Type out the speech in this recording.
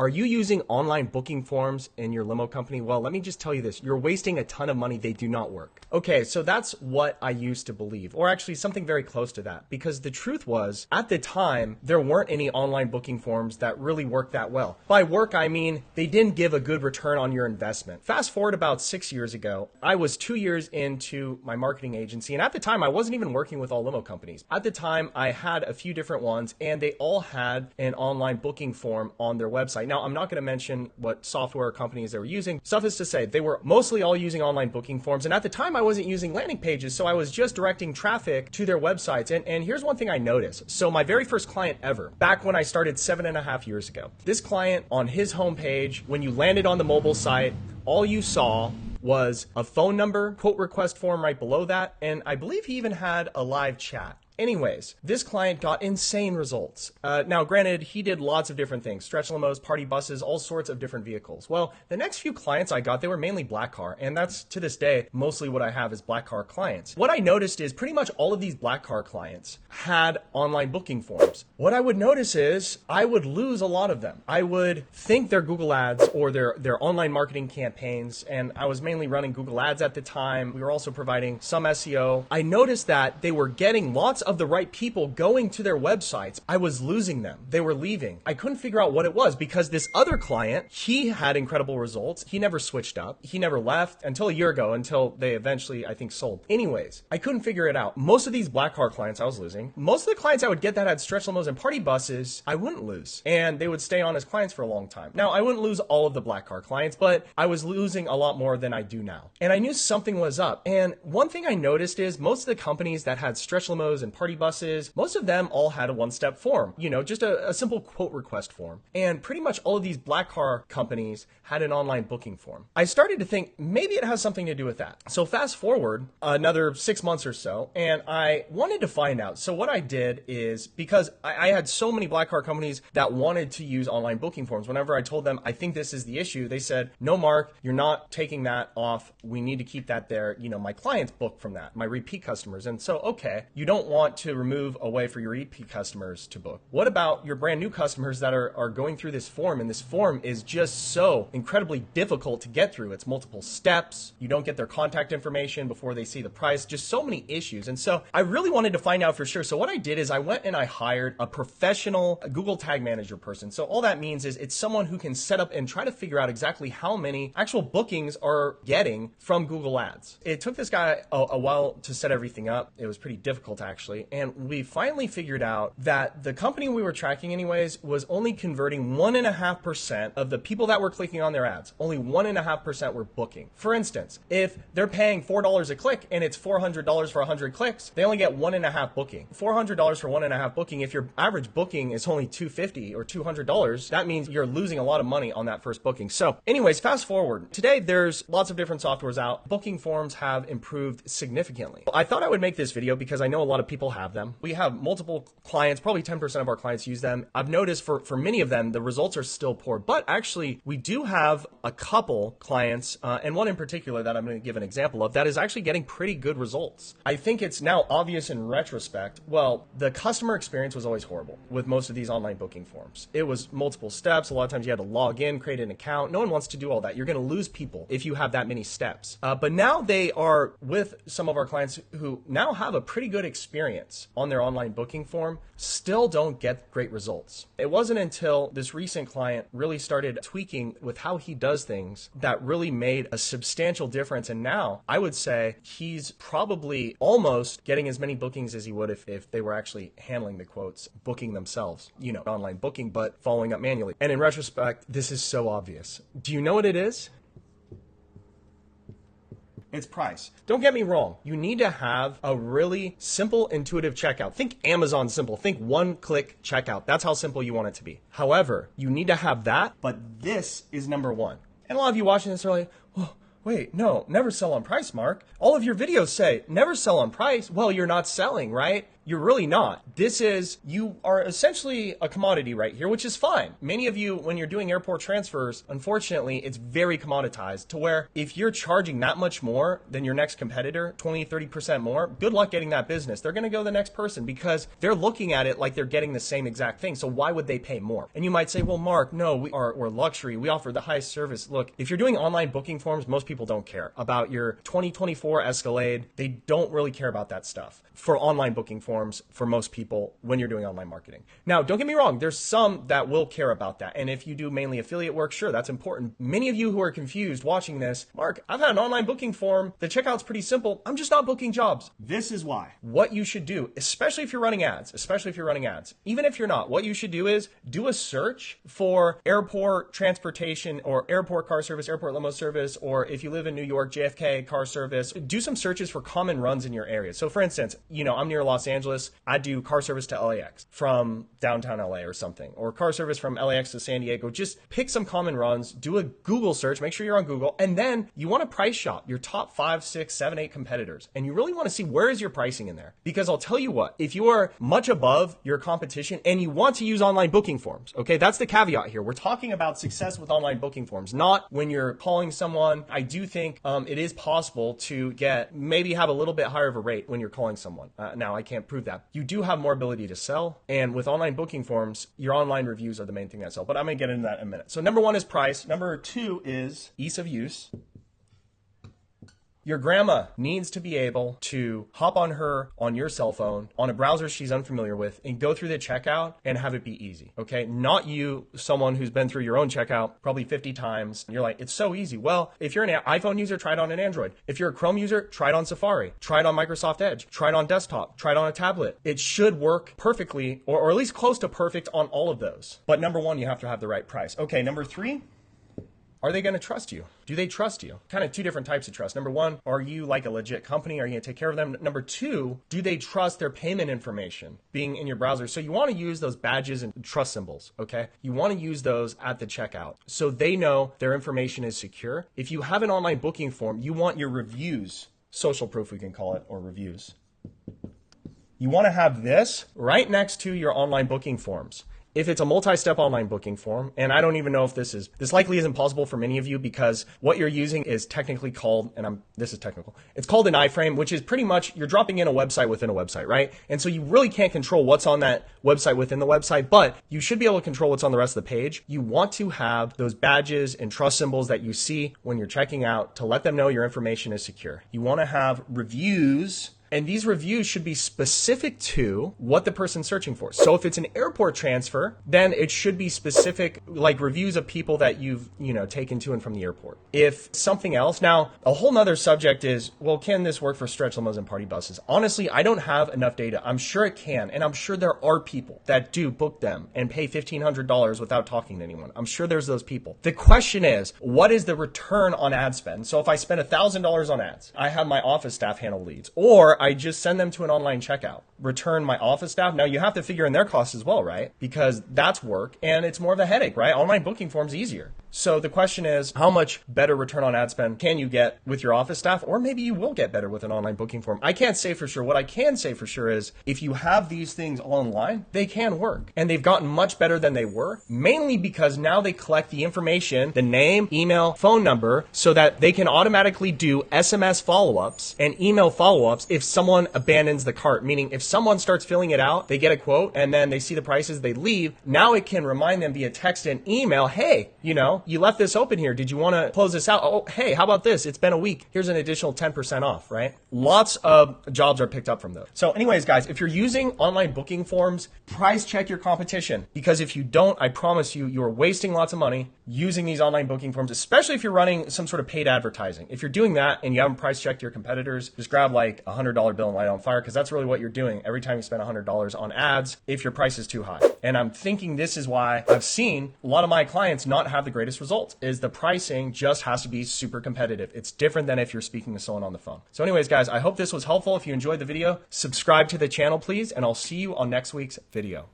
Are you using online booking forms in your limo company? Well, let me just tell you this. You're wasting a ton of money. They do not work. Okay, so that's what I used to believe, or actually something very close to that, because the truth was, at the time, there weren't any online booking forms that really worked that well. By work, I mean they didn't give a good return on your investment. Fast forward about 6 years ago, I was 2 years into my marketing agency, and at the time, I wasn't even working with all limo companies. At the time, I had a few different ones, and they all had an online booking form on their website. Now, I'm not going to mention what software companies they were using. Suffice to say, they were mostly all using online booking forms, and at the time, I wasn't using landing pages, so I was just directing traffic to their websites. And here's one thing I noticed. So my very first client ever, back when I started 7.5 years ago, this client on his homepage, when you landed on the mobile site, all you saw was a phone number, quote request form right below that, and I believe he even had a live chat. Anyways, this client got insane results. Now, granted, he did lots of different things, stretch limos, party buses, all sorts of different vehicles. Well, the next few clients I got, they were mainly black car, and that's, to this day, mostly what I have is black car clients. What I noticed is pretty much all of these black car clients had online booking forms. What I would notice is I would lose a lot of them. I would think their Google ads or their online marketing campaigns, and I was mainly running Google ads at the time. We were also providing some SEO. I noticed that they were getting lots of the right people going to their websites. I was losing them. They were leaving. I couldn't figure out what it was because this other client, he had incredible results. He never switched up. He never left until a year ago, until they eventually, I think, sold. Anyways, I couldn't figure it out. Most of these black car clients I was losing. Most of the clients I would get that had stretch limos and party buses, I wouldn't lose. And they would stay on as clients for a long time. Now, I wouldn't lose all of the black car clients, but I was losing a lot more than I do now. And I knew something was up. And one thing I noticed is most of the companies that had stretch limos and party buses, most of them all had a one-step form, just a simple quote request form. And pretty much all of these black car companies had an online booking form. I started to think maybe it has something to do with that. So fast forward another 6 months or so, and I wanted to find out. So what I did is, because I had so many black car companies that wanted to use online booking forms, whenever I told them, I think this is the issue, they said, no, Mark, you're not taking that off. We need to keep that there. My clients book from that, my repeat customers. And so, okay, you don't want to remove a way for your repeat customers to book. What about your brand new customers that are going through this form? And this form is just so incredibly difficult to get through. It's multiple steps. You don't get their contact information before they see the price. Just so many issues. And so I really wanted to find out for sure. So what I did is I went and I hired a professional Google Tag Manager person. So all that means is it's someone who can set up and try to figure out exactly how many actual bookings are getting from Google Ads. It took this guy a while to set everything up. It was pretty difficult actually. And we finally figured out that the company we were tracking anyways was only converting 1.5% of the people that were clicking on their ads. Only 1.5% were booking. For instance, if they're paying $4 a click and it's $400 for 100 clicks, they only get 1.5 booking. $400 for 1.5 booking. If your average booking is only $250 or $200, that means you're losing a lot of money on that first booking. So anyways, fast forward. Today, there's lots of different softwares out. Booking forms have improved significantly. I thought I would make this video because I know a lot of people have them. We have multiple clients, probably 10% of our clients use them. I've noticed for many of them, the results are still poor, but actually we do have a couple clients, and one in particular that I'm going to give an example of, that is actually getting pretty good results. I think it's now obvious in retrospect. Well, the customer experience was always horrible with most of these online booking forms. It was multiple steps. A lot of times you had to log in, create an account. No one wants to do all that. You're going to lose people if you have that many steps. But now they are with some of our clients who now have a pretty good experience on their online booking form, still don't get great results. It wasn't until this recent client really started tweaking with how he does things that really made a substantial difference. And now I would say he's probably almost getting as many bookings as he would if they were actually handling the quotes, booking themselves, online booking, but following up manually. And in retrospect, this is so obvious. Do you know what it is? It's price. Don't get me wrong. You need to have a really simple, intuitive checkout. Think Amazon simple. Think one-click checkout. That's how simple you want it to be. However, you need to have that, but this is number one. And a lot of you watching this are like, oh, wait, no, never sell on price, Mark. All of your videos say never sell on price. Well, you're not selling, right? You're really not. You are essentially a commodity right here, which is fine. Many of you, when you're doing airport transfers, unfortunately, it's very commoditized to where if you're charging that much more than your next competitor, 20, 30% more, good luck getting that business. They're going to go to the next person because they're looking at it like they're getting the same exact thing. So why would they pay more? And you might say, well, Mark, no, we're luxury. We offer the highest service. Look, if you're doing online booking forms, most people don't care about your 2024 Escalade. They don't really care about that stuff for online booking forms for most people when you're doing online marketing. Now, don't get me wrong. There's some that will care about that. And if you do mainly affiliate work, sure, that's important. Many of you who are confused watching this, Mark, I've had an online booking form. The checkout's pretty simple. I'm just not booking jobs. This is why. What you should do, especially if you're running ads, even if you're not, what you should do is do a search for airport transportation or airport car service, airport limo service, or if you live in New York, JFK car service. Do some searches for common runs in your area. So for instance, I'm near Los Angeles. I do car service to LAX from downtown LA or something, or car service from LAX to San Diego. Just pick some common runs, do a Google search, make sure you're on Google, and then you want to price shop your top 5, 6, 7, 8 competitors. And you really want to see where is your pricing in there. Because I'll tell you what, if you are much above your competition and you want to use online booking forms, okay, that's the caveat here. We're talking about success with online booking forms, not when you're calling someone. I do think it is possible to maybe have a little bit higher of a rate when you're calling someone. Now, I can't prove that. You do have more ability to sell. And with online booking forms, your online reviews are the main thing that sell. But I'm going to get into that in a minute. So number 1 is price. Number 2 is ease of use. Your grandma needs to be able to hop on your cell phone, on a browser she's unfamiliar with, and go through the checkout and have it be easy, okay? Not you, someone who's been through your own checkout probably 50 times. And you're like, it's so easy. Well, if you're an iPhone user, try it on an Android. If you're a Chrome user, try it on Safari. Try it on Microsoft Edge. Try it on desktop. Try it on a tablet. It should work perfectly, or at least close to perfect on all of those. But number 1, you have to have the right price. Okay, number 3. Are they going to trust you? Do they trust you? Kind of 2 different types of trust. Number 1, are you like a legit company? Are you going to take care of them? Number 2, do they trust their payment information being in your browser? So you want to use those badges and trust symbols, okay? You want to use those at the checkout so they know their information is secure. If you have an online booking form, you want your reviews, social proof we can call it, or reviews. You want to have this right next to your online booking forms. If it's a multi-step online booking form, and I don't even know if this likely isn't possible for many of you because what you're using is technically called, this is technical, it's called an iframe, which is pretty much you're dropping in a website within a website, right? And so you really can't control what's on that website within the website, but you should be able to control what's on the rest of the page. You want to have those badges and trust symbols that you see when you're checking out to let them know your information is secure. You want to have reviews. And these reviews should be specific to what the person's searching for. So if it's an airport transfer, then it should be specific, like reviews of people that you've, taken to and from the airport. If something else, now a whole nother subject is, well, can this work for stretch limos and party buses? Honestly, I don't have enough data. I'm sure it can. And I'm sure there are people that do book them and pay $1,500 without talking to anyone. I'm sure there's those people. The question is, what is the return on ad spend? So if I spend $1,000 on ads, I have my office staff handle leads, or I just send them to an online checkout, return my office staff. Now you have to figure in their costs as well, right? Because that's work and it's more of a headache, right? Online booking form's easier. So the question is, how much better return on ad spend can you get with your office staff? Or maybe you will get better with an online booking form. I can't say for sure. What I can say for sure is if you have these things all online, they can work. And they've gotten much better than they were, mainly because now they collect the information, the name, email, phone number, so that they can automatically do SMS follow-ups and email follow-ups if someone abandons the cart. Meaning if someone starts filling it out, they get a quote and then they see the prices, they leave. Now it can remind them via text and email, hey, you left this open here. Did you want to close this out? Oh, hey, how about this? It's been a week. Here's an additional 10% off, right? Lots of jobs are picked up from those. So anyways, guys, if you're using online booking forms, price check your competition. Because if you don't, I promise you, you're wasting lots of money using these online booking forms, especially if you're running some sort of paid advertising. If you're doing that and you haven't price checked your competitors, just grab like a $100 bill and light it on fire, because that's really what you're doing every time you spend $100 on ads if your price is too high. And I'm thinking this is why I've seen a lot of my clients not have the greatest results, is the pricing just has to be super competitive. It's different than if you're speaking to someone on the phone. So anyways, guys, I hope this was helpful. If you enjoyed the video, subscribe to the channel, please, and I'll see you on next week's video.